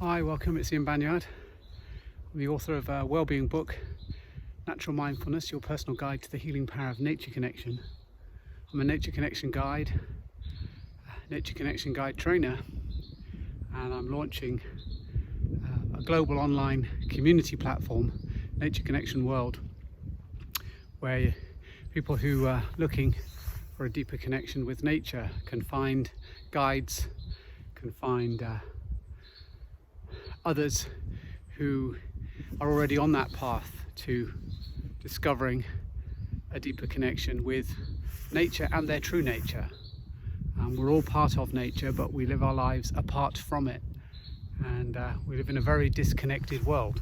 Hi, welcome. It's Ian Banyard. I'm the author of a wellbeing book, Natural Mindfulness, Your Personal Guide to the Healing Power of Nature Connection. I'm a nature connection guide trainer, and I'm launching a global online community platform, Nature Connection World, where people who are looking for a deeper connection with nature can find guides, can find others who are already on that path to discovering a deeper connection with nature and their true nature. We're all part of nature, but we live our lives apart from it, and we live in a very disconnected world.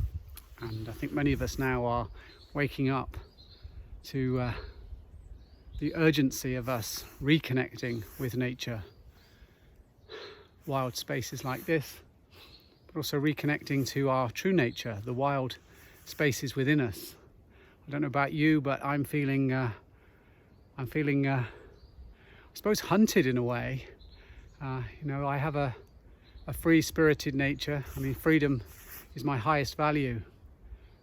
And I think many of us now are waking up to the urgency of us reconnecting with nature. Wild spaces like this, but also reconnecting to our true nature, the wild spaces within us. I don't know about you, but I'm feeling I suppose hunted in a way. I have a free-spirited nature. I mean, freedom is my highest value.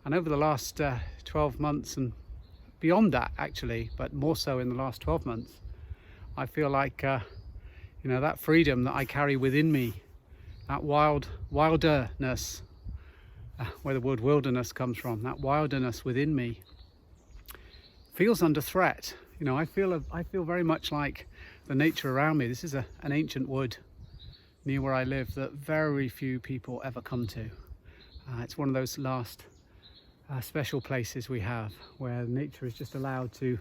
And over the last 12 months and beyond that, actually, but more so in the last 12 months, I feel like that freedom that I carry within me, that wilder-ness, where the word wilderness comes from, that wilderness within me feels under threat. I feel very much like the nature around me. This is an ancient wood near where I live that very few people ever come to. It's one of those last special places we have where nature is just allowed to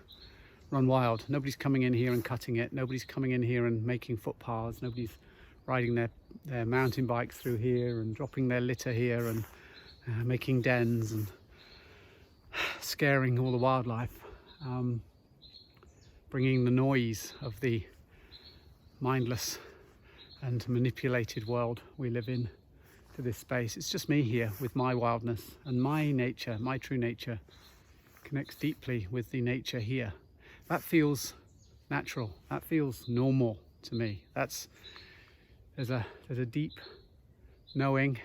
run wild. Nobody's coming in here and cutting it. Nobody's coming in here and making footpaths. Nobody's riding their mountain bikes through here and dropping their litter here and making dens and scaring all the wildlife, bringing the noise of the mindless and manipulated world we live in to this space. It's just me here with my wildness, and my nature, my true nature, connects deeply with the nature here. That feels natural. That feels normal to me. There's a deep knowing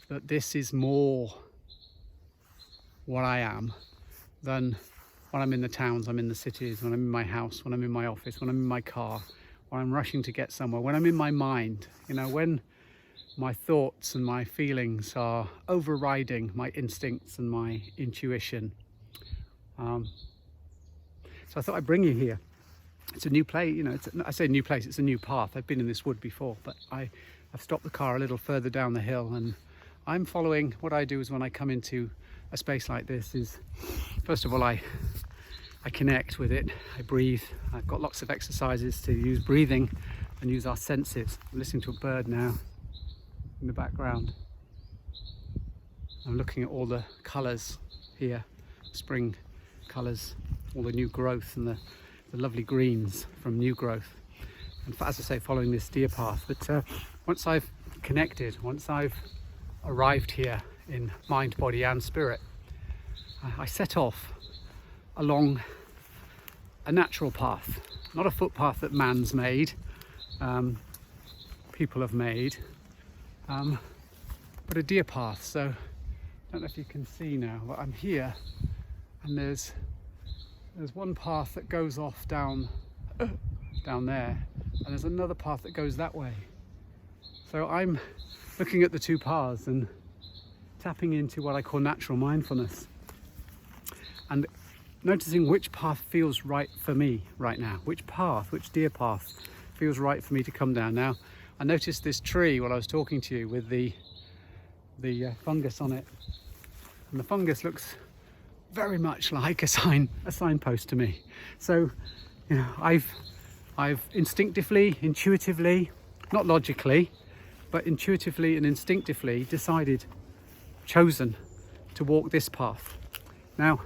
that this is more what I am than when I'm in the towns, I'm in the cities, when I'm in my house, when I'm in my office, when I'm in my car, when I'm rushing to get somewhere, when I'm in my mind, when my thoughts and my feelings are overriding my instincts and my intuition. So I thought I'd bring you here. It's a new place, I say new place, it's a new path. I've been in this wood before, but I've stopped the car a little further down the hill, and I'm following. What I do is when I come into a space like this is, first of all, I connect with it, I breathe. I've got lots of exercises to use breathing and use our senses. I'm listening to a bird now in the background. I'm looking at all the colours here, spring colours, all the new growth and the lovely greens from new growth. And as I say, following this deer path. But once I've connected, once I've arrived here in mind, body and spirit, I set off along a natural path, not a footpath that man's made, people have made, but a deer path. So I don't know if you can see now, but I'm here, and there's one path that goes off down there, and there's another path that goes that way. So I'm looking at the two paths and tapping into what I call natural mindfulness, and noticing which path feels right for me right now, which deer path feels right for me to come down. Now, I noticed this tree while I was talking to you with the fungus on it, and the fungus looks very much like a signpost to me. So, I've instinctively, intuitively, not logically, but intuitively and instinctively chosen to walk this path. Now,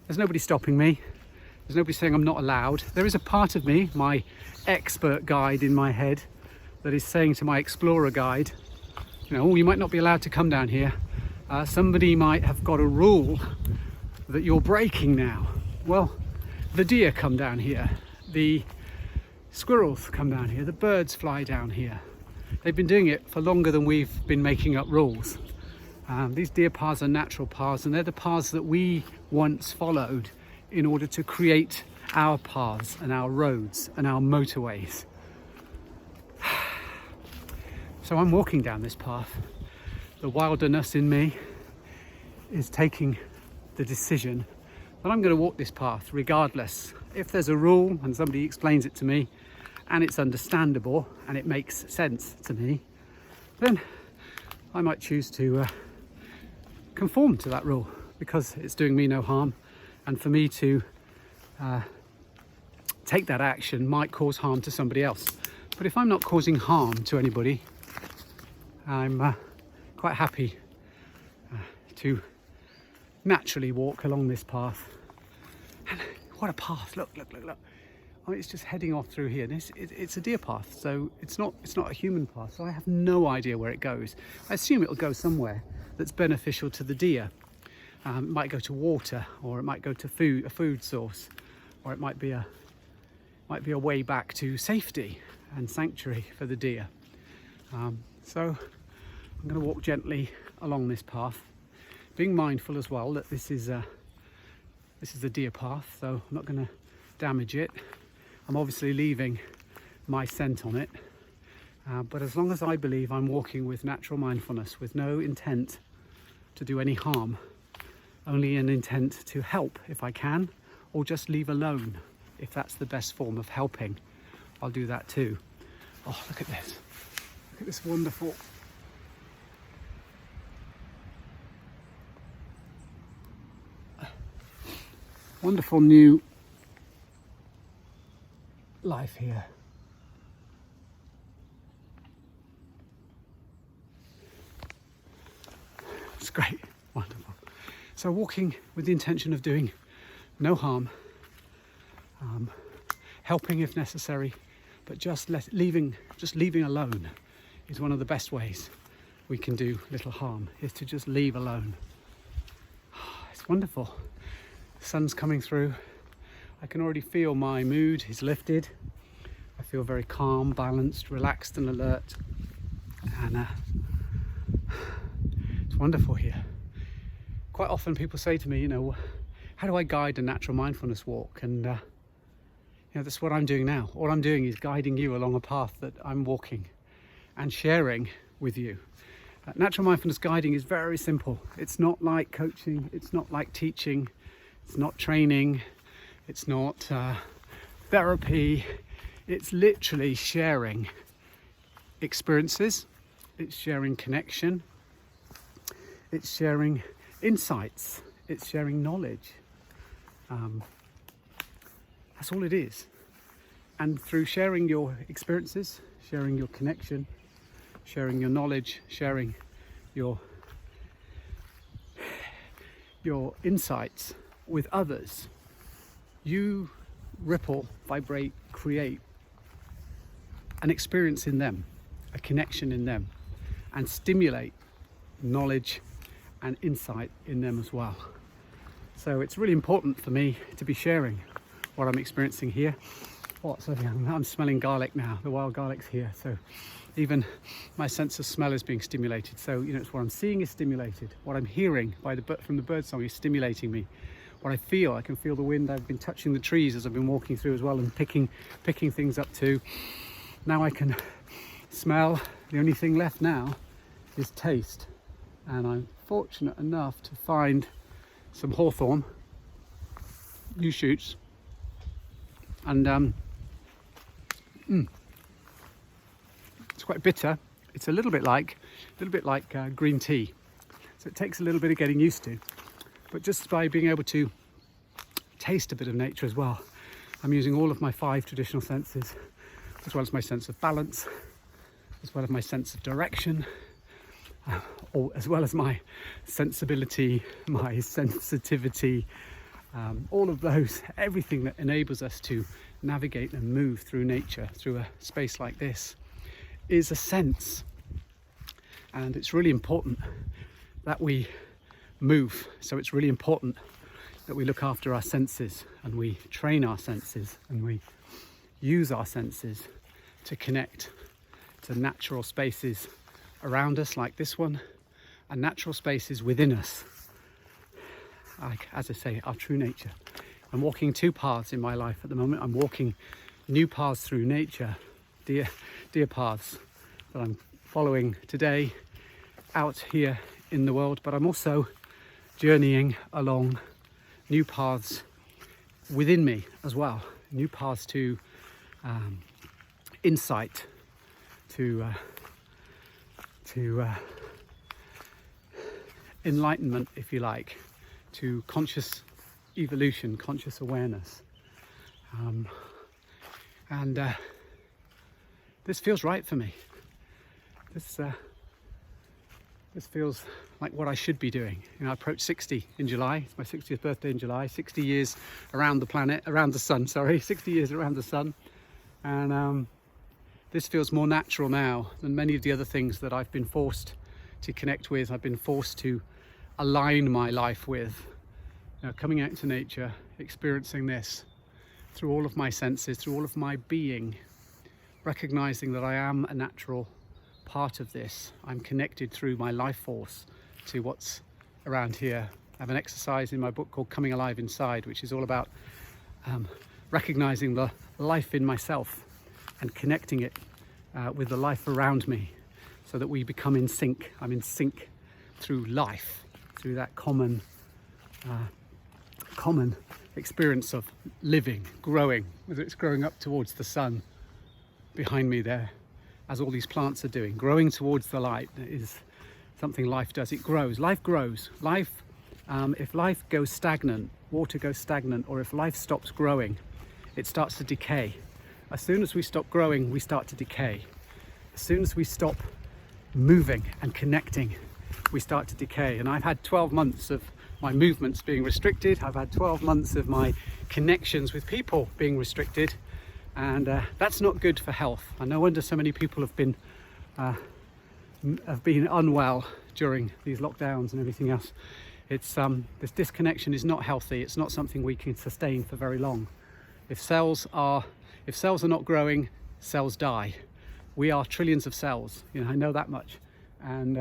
there's nobody stopping me. There's nobody saying I'm not allowed. There is a part of me, my expert guide in my head, that is saying to my explorer guide, you might not be allowed to come down here. Somebody might have got a rule that you're breaking now. Well, the deer come down here, the squirrels come down here, the birds fly down here. they've been doing it for longer than we've been making up rules. These deer paths are natural paths, and they're the paths that we once followed in order to create our paths and our roads and our motorways. So I'm walking down this path. The wilder-ness in me is taking the decision that I'm going to walk this path regardless. If there's a rule and somebody explains it to me and it's understandable and it makes sense to me, then I might choose to conform to that rule because it's doing me no harm, and for me to take that action might cause harm to somebody else. But if I'm not causing harm to anybody, I'm quite happy to naturally walk along this path. And what a path! Look! I mean, it's just heading off through here. It's a deer path, so it's not a human path. So I have no idea where it goes. I assume it'll go somewhere that's beneficial to the deer. It might go to water, or it might go to a food source, or it might be a way back to safety and sanctuary for the deer. So I'm going to walk gently along this path, being mindful as well that this is a deer path, so I'm not going to damage it. I'm obviously leaving my scent on it, but as long as I believe I'm walking with natural mindfulness, with no intent to do any harm, only an intent to help if I can, or just leave alone if that's the best form of helping, I'll do that too. Oh, look at this. Look at this wonderful new life here. It's great, wonderful. So walking with the intention of doing no harm, helping if necessary, but just leaving alone is one of the best ways we can do little harm, is to just leave alone. It's wonderful. The sun's coming through. I can already feel my mood is lifted. I feel very calm, balanced, relaxed and alert. And it's wonderful here. Quite often people say to me, how do I guide a natural mindfulness walk? And that's what I'm doing now. All I'm doing is guiding you along a path that I'm walking and sharing with you. Natural mindfulness guiding is very simple. It's not like coaching, it's not like teaching, it's not training, it's not therapy. It's literally sharing experiences, it's sharing connection, it's sharing insights, it's sharing knowledge. That's all it is. And through sharing your experiences, sharing your connection, sharing your knowledge, sharing your insights with others, you ripple, vibrate, create an experience in them, a connection in them, and stimulate knowledge and insight in them as well. So it's really important for me to be sharing what I'm experiencing here. I'm smelling garlic now. The wild garlic's here, so even my sense of smell is being stimulated. So it's what I'm seeing is stimulated. What I'm hearing from the birdsong is stimulating me. What I can feel the wind. I've been touching the trees as I've been walking through as well, and picking things up too. Now I can smell. The only thing left now is taste, and I'm fortunate enough to find some hawthorn, new shoots, and it's quite bitter. It's a little bit like green tea, so it takes a little bit of getting used to. But just by being able to taste a bit of nature as well, I'm using all of my 5 traditional senses, as well as my sense of balance, as well as my sense of direction, as well as my sensibility, my sensitivity, all of those, everything that enables us to navigate and move through nature, through a space like this, is a sense. And it's really important that we move. So it's really important that we look after our senses, and we train our senses, and we use our senses to connect to natural spaces around us like this one, and natural spaces within us, like, as I say, our true nature. I'm walking two paths in my life at the moment. I'm walking new paths through nature, dear paths that I'm following today out here in the world, but I'm also journeying along new paths within me as well, new paths to insight, to enlightenment, if you like, to conscious evolution, conscious awareness. And this feels right for me. This feels like what I should be doing. You know, I approached 60 in July. It's my 60th birthday in July. 60 years around the planet, around the sun, sorry. 60 years around the sun. And this feels more natural now than many of the other things that I've been forced to connect with. I've been forced to align my life with. You know, coming out into nature, experiencing this through all of my senses, through all of my being, recognizing that I am a natural part of this. I'm connected through my life force to what's around here. I have an exercise in my book called Coming Alive Inside, which is all about recognizing the life in myself and connecting it with the life around me, so that we become in sync. I'm in sync through life, through that common experience of living, growing, whether it's growing up towards the sun behind me there, as all these plants are doing. Growing towards the light is something life does. It grows. Life grows. Life, if life goes stagnant, water goes stagnant, or if life stops growing, it starts to decay. As soon as we stop growing, we start to decay. As soon as we stop moving and connecting, we start to decay. And I've had 12 months of my movements being restricted. I've had 12 months of my connections with people being restricted. And that's not good for health. And no wonder so many people have been unwell during these lockdowns and everything else. It's this disconnection is not healthy. It's not something we can sustain for very long. If cells are not growing, cells die. We are trillions of cells. You know, I know that much. And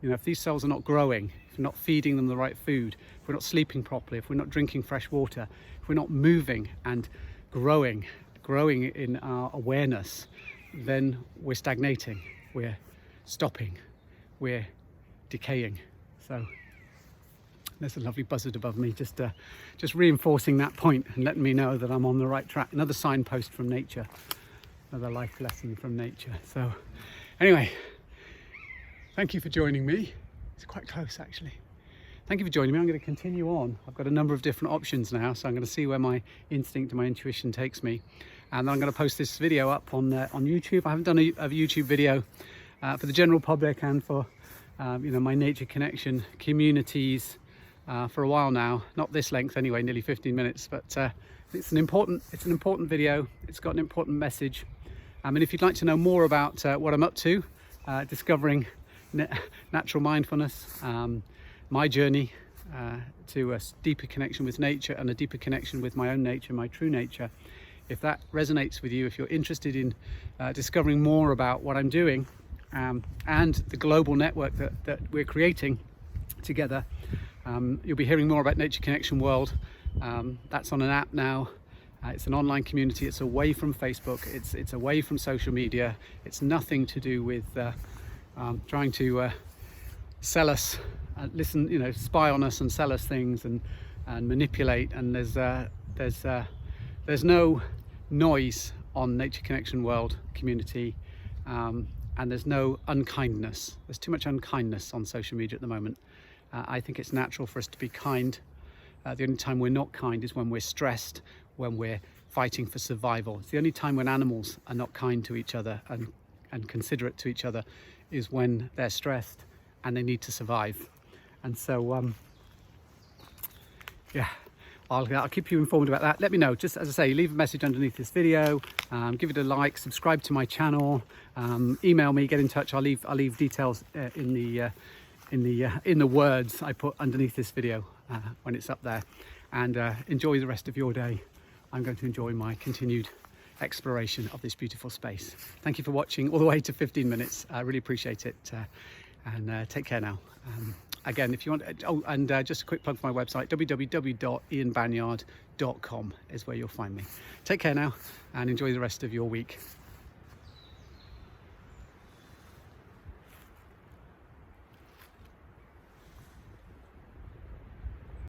you know, if these cells are not growing, if we're not feeding them the right food, if we're not sleeping properly, if we're not drinking fresh water, if we're not moving and growing in our awareness, then we're stagnating, we're stopping, we're decaying. So there's a lovely buzzard above me, just reinforcing that point and letting me know that I'm on the right track. Another signpost from nature, another life lesson from nature. So anyway, thank you for joining me. It's quite close actually. Thank you for joining me. I'm going to continue on. I've got a number of different options now, so I'm going to see where my instinct and my intuition takes me. And then I'm going to post this video up on YouTube. I haven't done a YouTube video for the general public and for you know, my nature connection communities for a while now. Not this length anyway, nearly 15 minutes, but it's an important video. It's got an important message. And if you'd like to know more about what I'm up to, discovering natural mindfulness, my journey to a deeper connection with nature and a deeper connection with my own nature, my true nature. If that resonates with you, if you're interested in discovering more about what I'm doing and the global network that we're creating together, you'll be hearing more about Nature Connection World. That's on an app now. It's an online community. It's away from Facebook. It's away from social media. It's nothing to do with trying to sell us, listen, you know, spy on us and sell us things and manipulate. And there's no noise on Nature Connection World community, and there's no unkindness. There's too much unkindness on social media at the moment. I think it's natural for us to be kind. The only time we're not kind is when we're stressed, when we're fighting for survival. It's the only time when animals are not kind to each other and considerate to each other is when they're stressed and they need to survive. And so, yeah, I'll keep you informed about that. Let me know, just as I say, leave a message underneath this video, give it a like, subscribe to my channel, email me, get in touch. I'll leave details in the words I put underneath this video when it's up there. And enjoy the rest of your day. I'm going to enjoy my continued exploration of this beautiful space. Thank you for watching all the way to 15 minutes. I really appreciate it, and take care now. Again, if you want, just a quick plug for my website, www.ianbanyard.com is where you'll find me. Take care now and enjoy the rest of your week.